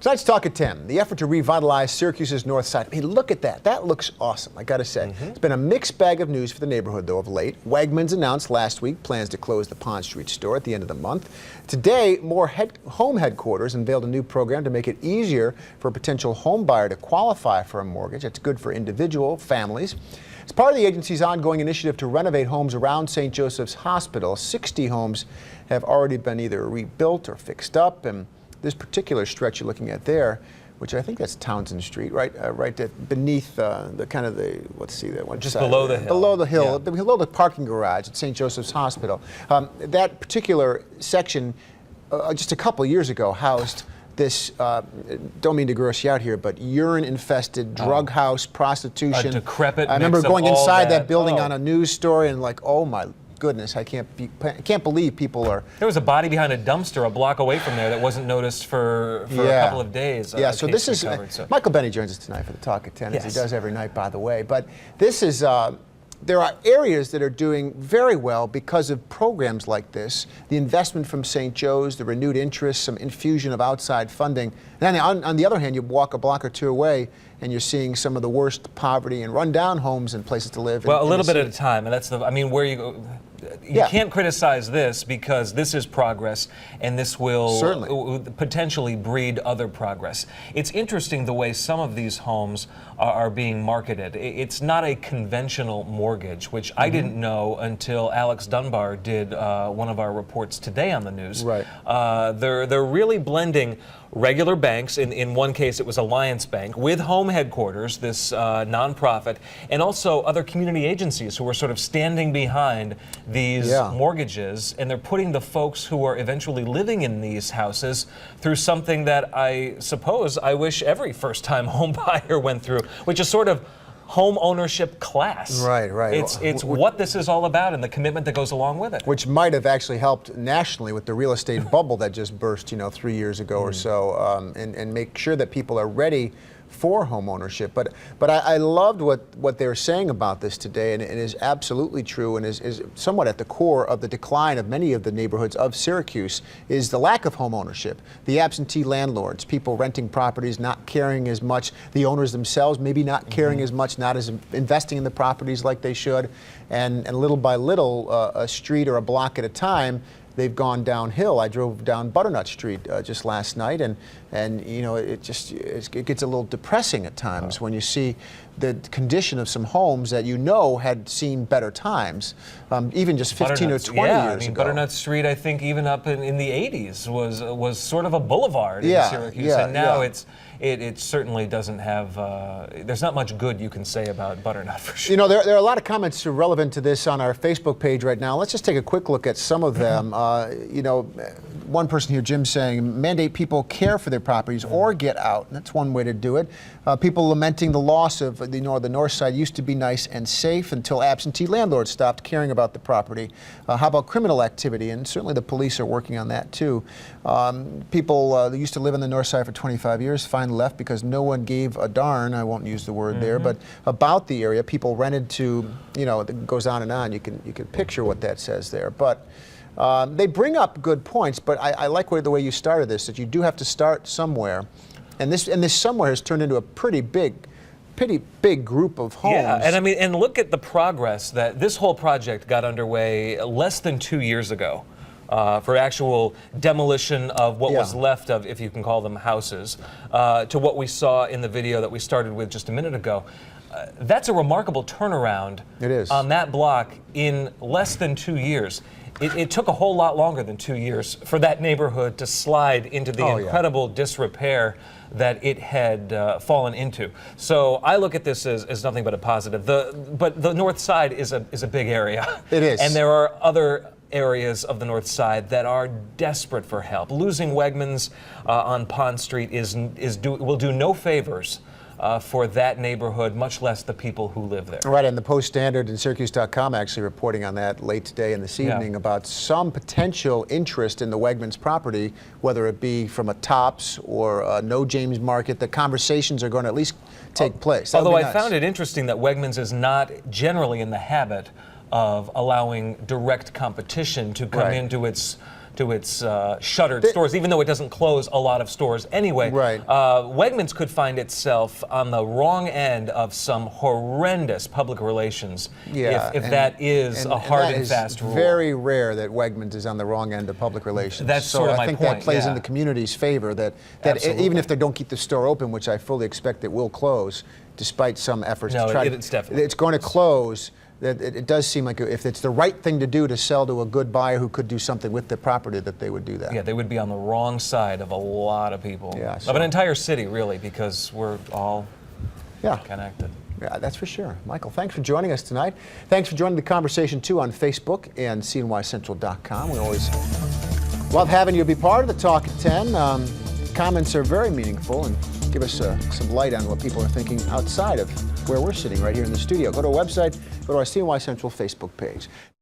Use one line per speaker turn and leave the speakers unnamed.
Tonight's Talk at 10, the effort to revitalize Syracuse's north side. I mean, look at that. That looks awesome, I gotta say. It's been a mixed bag of news for the neighborhood, though, of late. Wegmans announced last week plans to close the Pond Street store at the end of the month. Today, more home headquarters unveiled a new program to make it easier for a potential home buyer to qualify for a mortgage. It's good for individual families. As part of the agency's ongoing initiative to renovate homes around St. Joseph's Hospital, 60 homes have already been either rebuilt or fixed up, and this particular stretch you're looking at there, which I think that's Townsend Street, right beneath the kind of the, let's see that one.
Just below the hill.
Below the hill,
yeah.
Below the parking garage at St. Joseph's Hospital. That particular section, just a couple of years ago, housed this, don't mean to gross you out here, but urine-infested drug house, prostitution.
A decrepit
I remember
mix of
going
all
inside that building on a news story and like, oh my goodness, I can't believe people are.
There was a body behind a dumpster a block away from there that wasn't noticed for a couple of days.
Yeah, so this is, Michael Benny joins us tonight for the Talk at 10, as he does every night, by the way. But this is, there are areas that are doing very well because of programs like this, the investment from St. Joe's, the renewed interest, some infusion of outside funding. And then on the other hand, you walk a block or two away and you're seeing some of the worst poverty and rundown homes and places to live.
Well, a little bit at a time, and that's the, I mean, where you go. You can't criticize this because this is progress, and this will potentially breed other progress. It's interesting the way some of these homes are being marketed. It's not a conventional mortgage, which I didn't know until Alex Dunbar did one of our reports today on the news.
Right.
They're really blending regular banks, in one case it was Alliance Bank, with home headquarters, this nonprofit, and also other community agencies who are sort of standing behind these mortgages, and they're putting the folks who are eventually living in these houses through something that I suppose I wish every first-time home buyer went through, which is sort of home ownership class.
Right.
It's what this is all about and the commitment that goes along with it. Which
might have actually helped nationally with the real estate bubble that just burst, 3 years ago or so, and make sure that people are ready for home ownership. But I loved what they were saying about this today, and it is absolutely true, and is somewhat at the core of the decline of many of the neighborhoods of Syracuse, is the lack of home ownership, the absentee landlords, people renting properties, not caring as much, the owners themselves maybe not caring as much, not as investing in the properties like they should, and little by little, a street or a block at a time, they've gone downhill. I drove down Butternut Street just last night, and it gets a little depressing at times when you see the condition of some homes that had seen better times, even just 15 or 20 years ago.
Butternut Street, I think, even up in the 80s was sort of a boulevard in Syracuse, and now it certainly doesn't have, there's not much good you can say about Butternut for sure.
There are a lot of comments relevant to this on our Facebook page right now. Let's just take a quick look at some of them. One person here, Jim, saying, mandate people care for their properties or get out. That's one way to do it. People lamenting the loss of, the north side used to be nice and safe until absentee landlords stopped caring about the property. How about criminal activity? And certainly the police are working on that too. People that used to live on the north side for 25 years finally left because no one gave a darn, I won't use the word there, but about the area. People rented to, it goes on and on. You can picture what that says there. But they bring up good points, but I like the way you started this, that you do have to start somewhere. And this somewhere has turned into a pretty big group of homes.
Yeah, and look at the progress that this whole project got underway less than 2 years ago. For actual demolition of what was left of, if you can call them houses, to what we saw in the video that we started with just a minute ago. That's a remarkable turnaround on that block in less than 2 years. It took a whole lot longer than 2 years for that neighborhood to slide into the incredible disrepair that it had fallen into. So I look at this as nothing but a positive. But the north side is a big area.
It is.
And there are other areas of the north side that are desperate for help. Losing Wegmans on Pond Street will do no favors for that neighborhood, much less the people who live there.
Right, and the Post-Standard and Syracuse.com actually reporting on that late today and this evening about some potential interest in the Wegmans property, whether it be from a Tops or a No James Market. The conversations are going to at least take place.
Although I found it interesting that Wegmans is not generally in the habit of allowing direct competition to come into its to its shuttered stores, even though it doesn't close a lot of stores anyway.
Right.
Wegmans could find itself on the wrong end of some horrendous public relations if that is a hard and fast rule.
It's very rare that Wegmans is on the wrong end of public relations.
That's
so
sort of
I
my
think
point,
that plays in the community's favor that even if they don't keep the store open, which I fully expect it will close, despite some efforts to try
it's
going to close. That it does seem like if it's the right thing to do to sell to a good buyer who could do something with the property, that they would do that.
Yeah, they would be on the wrong side of a lot of people.
Yeah,
of an entire city, really, because we're all connected.
Yeah, that's for sure. Michael, thanks for joining us tonight. Thanks for joining the conversation, too, on Facebook and CNYCentral.com. We always love having you be part of the Talk at 10. Comments are very meaningful and give us some light on what people are thinking outside of where we're sitting right here in the studio. Go to our website, go to our CNY Central Facebook page.